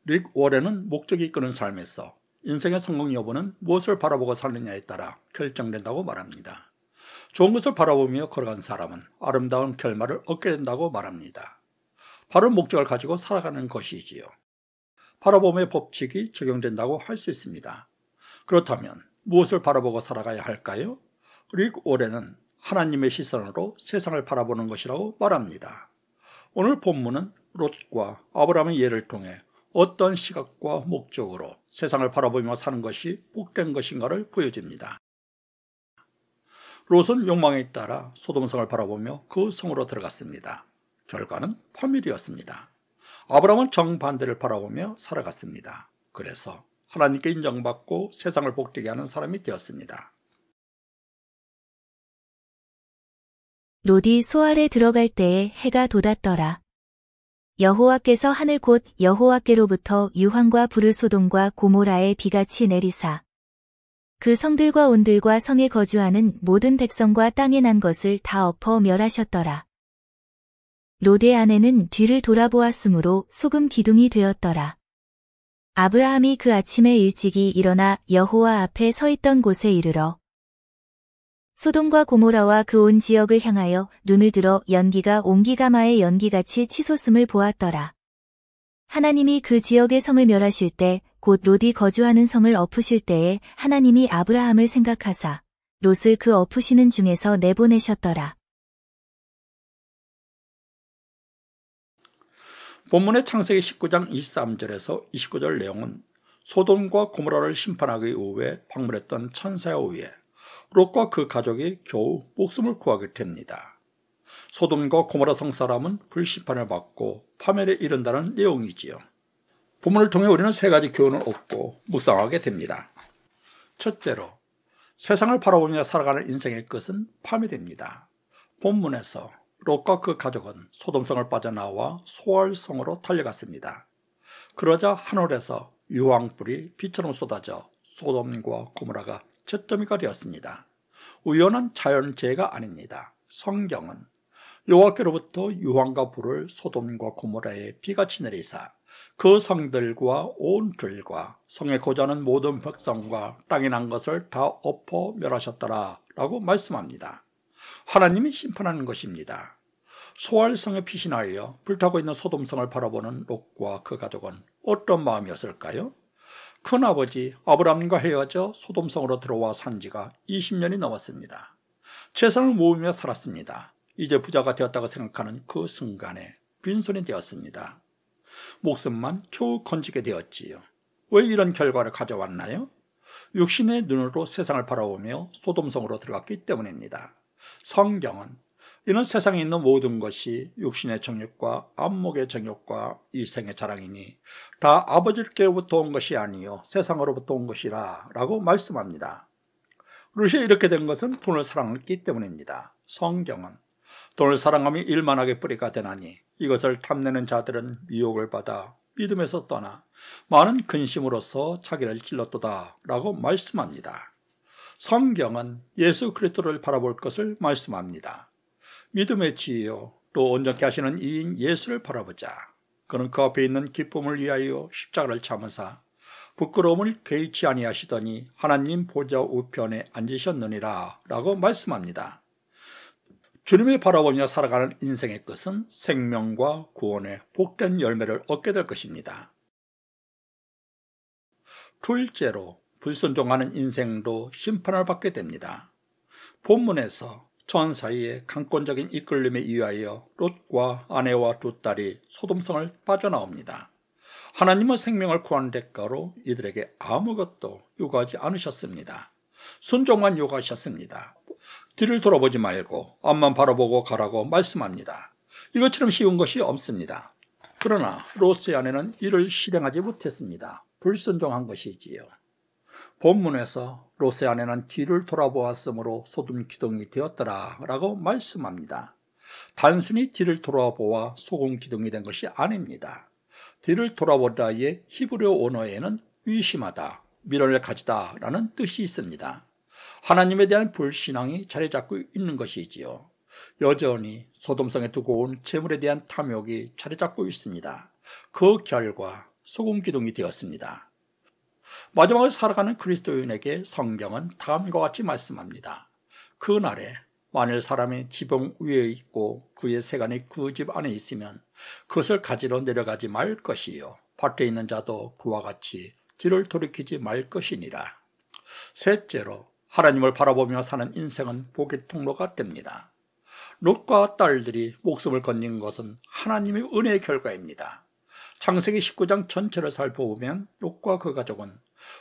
릭 워렌은 목적이 이끄는 삶에서 인생의 성공 여부는 무엇을 바라보고 살느냐에 따라 결정된다고 말합니다. 좋은 것을 바라보며 걸어간 사람은 아름다운 결말을 얻게 된다고 말합니다. 바른 목적을 가지고 살아가는 것이지요. 바라봄의 법칙이 적용된다고 할 수 있습니다. 그렇다면 무엇을 바라보고 살아가야 할까요? 릭 워렌은 하나님의 시선으로 세상을 바라보는 것이라고 말합니다. 오늘 본문은 롯과 아브라함의 예를 통해 어떤 시각과 목적으로 세상을 바라보며 사는 것이 복된 것인가를 보여줍니다. 롯은 욕망에 따라 소돔성을 바라보며 그 성으로 들어갔습니다. 결과는 파멸이었습니다. 아브라함은 정반대를 바라보며 살아갔습니다. 그래서 하나님께 인정받고 세상을 복되게 하는 사람이 되었습니다. 롯이 소알에 들어갈 때에 해가 돋았더라. 여호와께서 하늘 곧 여호와께로부터 유황과 불을 소돔과 고모라에 비같이 내리사 그 성들과 온들과 성에 거주하는 모든 백성과 땅에 난 것을 다 엎어 멸하셨더라. 롯의 아내는 뒤를 돌아보았으므로 소금 기둥이 되었더라. 아브라함이 그 아침에 일찍이 일어나 여호와 앞에 서 있던 곳에 이르러 소돔과 고모라와 그 온 지역을 향하여 눈을 들어 연기가 옹기가마의 연기같이 치솟음을 보았더라. 하나님이 그 지역의 성을 멸하실 때 곧 롯이 거주하는 성을 엎으실 때에 하나님이 아브라함을 생각하사 롯을 그 엎으시는 중에서 내보내셨더라. 본문의 창세기 19장 23절에서 29절 내용은 소돔과 고모라를 심판하기 위해 방문했던 천사에 의해 롯과 그 가족이 겨우 목숨을 구하게 됩니다. 소돔과 고모라 성 사람은 불심판을 받고 파멸에 이른다는 내용이지요. 본문을 통해 우리는 세 가지 교훈을 얻고 묵상하게 됩니다. 첫째로, 세상을 바라보며 살아가는 인생의 끝은 파멸입니다. 본문에서 롯과 그 가족은 소돔성을 빠져나와 소알성으로 달려갔습니다. 그러자 하늘에서 유황불이 비처럼 쏟아져 소돔과 고모라가 잿더미가 되었습니다. 우연한 자연재해가 아닙니다. 성경은 여호와께로부터 유황과 불을 소돔과 고모라에 비같이 내리사 그 성들과 온 들과 성에 거주하는 모든 백성과 땅에 난 것을 다 엎어 멸하셨더라 라고 말씀합니다. 하나님이 심판하는 것입니다. 소알성에 피신하여 불타고 있는 소돔성을 바라보는 롯과 그 가족은 어떤 마음이었을까요? 큰아버지 아브라함과 헤어져 소돔성으로 들어와 산 지가 20년이 넘었습니다. 재산을 모으며 살았습니다. 이제 부자가 되었다고 생각하는 그 순간에 빈손이 되었습니다. 목숨만 겨우 건지게 되었지요. 왜 이런 결과를 가져왔나요? 육신의 눈으로 세상을 바라보며 소돔성으로 들어갔기 때문입니다. 성경은 이는 세상에 있는 모든 것이 육신의 정욕과 안목의 정욕과 이생의 자랑이니 다 아버지께로부터 온 것이 아니요 세상으로부터 온 것이라 라고 말씀합니다. 롯이 이렇게 된 것은 돈을 사랑했기 때문입니다. 성경은 돈을 사랑함이 일만하게 뿌리가 되나니 이것을 탐내는 자들은 미혹을 받아 믿음에서 떠나 많은 근심으로써 자기를 찔렀도다 라고 말씀합니다. 성경은 예수 그리스도를 바라볼 것을 말씀합니다. 믿음의 지혜요 또 온전케 하시는 이인 예수를 바라보자. 그는 그 앞에 있는 기쁨을 위하여 십자가를 참으사 부끄러움을 개의치 아니하시더니 하나님 보좌 우편에 앉으셨느니라 라고 말씀합니다. 주님을 바라보며 살아가는 인생의 끝은 생명과 구원의 복된 열매를 얻게 될 것입니다. 둘째로 불순종하는 인생도 심판을 받게 됩니다. 본문에서 천사의 강권적인 이끌림에 의하여 롯과 아내와 두 딸이 소돔성을 빠져나옵니다. 하나님은 생명을 구하는 대가로 이들에게 아무것도 요구하지 않으셨습니다. 순종만 요구하셨습니다. 뒤를 돌아보지 말고 앞만 바라보고 가라고 말씀합니다. 이것처럼 쉬운 것이 없습니다. 그러나 롯의 아내는 이를 실행하지 못했습니다. 불순종한 것이지요. 본문에서 롯의 아내는 뒤를 돌아보았으므로 소돔 기둥이 되었더라 라고 말씀합니다. 단순히 뒤를 돌아보아 소금 기둥이 된 것이 아닙니다. 뒤를 돌아보다의 히브리어 언어에는 의심하다, 미련을 가지다라는 뜻이 있습니다. 하나님에 대한 불신앙이 자리 잡고 있는 것이지요. 여전히 소돔성에 두고 온 재물에 대한 탐욕이 자리 잡고 있습니다. 그 결과 소금 기둥이 되었습니다. 마지막을 살아가는 그리스도인에게 성경은 다음과 같이 말씀합니다. 그날에 만일 사람이 지붕 위에 있고 그의 세간이 그 집 안에 있으면 그것을 가지러 내려가지 말 것이요 밭에 있는 자도 그와 같이 뒤를 돌이키지 말 것이니라. 셋째로 하나님을 바라보며 사는 인생은 복의 통로가 됩니다. 롯과 딸들이 목숨을 건진 것은 하나님의 은혜의 결과입니다. 창세기 19장 전체를 살펴보면 롯과 그 가족은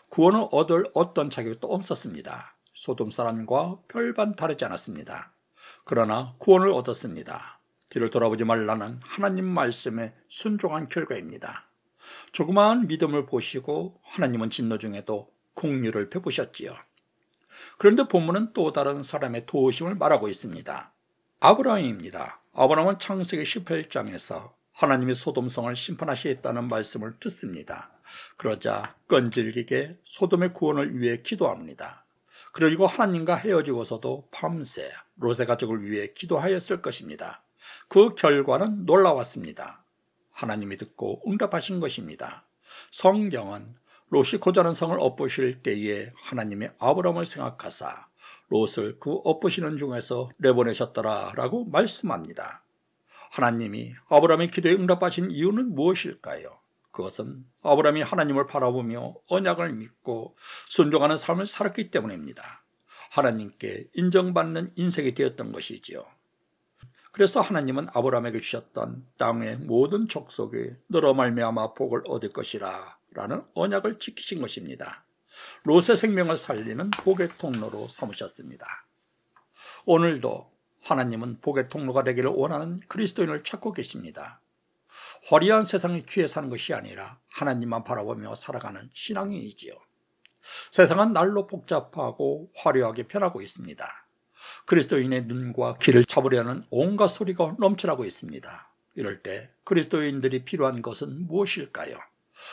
구원을 얻을 어떤 자격도 없었습니다. 소돔 사람과 별반 다르지 않았습니다. 그러나 구원을 얻었습니다. 뒤를 돌아보지 말라는 하나님 말씀에 순종한 결과입니다. 조그마한 믿음을 보시고 하나님은 진노 중에도 긍휼을 베푸셨지요. 그런데 본문은 또 다른 사람의 도우심을 말하고 있습니다. 아브라함입니다. 아브라함은 창세기 18장에서 하나님이 소돔성을 심판하시겠다는 말씀을 듣습니다. 그러자 끈질기게 소돔의 구원을 위해 기도합니다. 그리고 하나님과 헤어지고서도 밤새 롯의 가족을 위해 기도하였을 것입니다. 그 결과는 놀라웠습니다. 하나님이 듣고 응답하신 것입니다. 성경은 롯이 고자는 성을 엎으실 때에 하나님이 아브라함을 생각하사 롯을 그 엎으시는 중에서 내보내셨더라 라고 말씀합니다. 하나님이 아브라함의 기도에 응답하신 이유는 무엇일까요? 그것은 아브라함이 하나님을 바라보며 언약을 믿고 순종하는 삶을 살았기 때문입니다. 하나님께 인정받는 인생이 되었던 것이지요. 그래서 하나님은 아브라함에게 주셨던 땅의 모든 족속이 너로 말미암아 복을 얻을 것이라 라는 언약을 지키신 것입니다. 롯의 생명을 살리는 복의 통로로 삼으셨습니다. 오늘도 하나님은 복의 통로가 되기를 원하는 그리스도인을 찾고 계십니다. 화려한 세상에 취해 사는 것이 아니라 하나님만 바라보며 살아가는 신앙인이지요. 세상은 날로 복잡하고 화려하게 변하고 있습니다. 그리스도인의 눈과 귀를 잡으려는 온갖 소리가 넘쳐나고 있습니다. 이럴 때 그리스도인들이 필요한 것은 무엇일까요?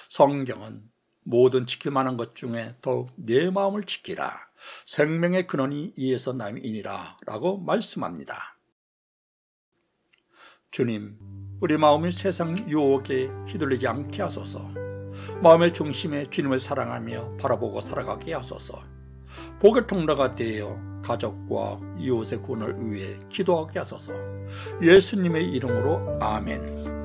성경은 모든 지킬 만한 것 중에 더욱 내 마음을 지키라. 생명의 근원이 이에서 남이니라 라고 말씀합니다. 주님, 우리 마음이 세상 유혹에 휘둘리지 않게 하소서. 마음의 중심에 주님을 사랑하며 바라보고 살아가게 하소서. 복의 통로가 되어 가족과 이웃의 구원을 위해 기도하게 하소서. 예수님의 이름으로 아멘.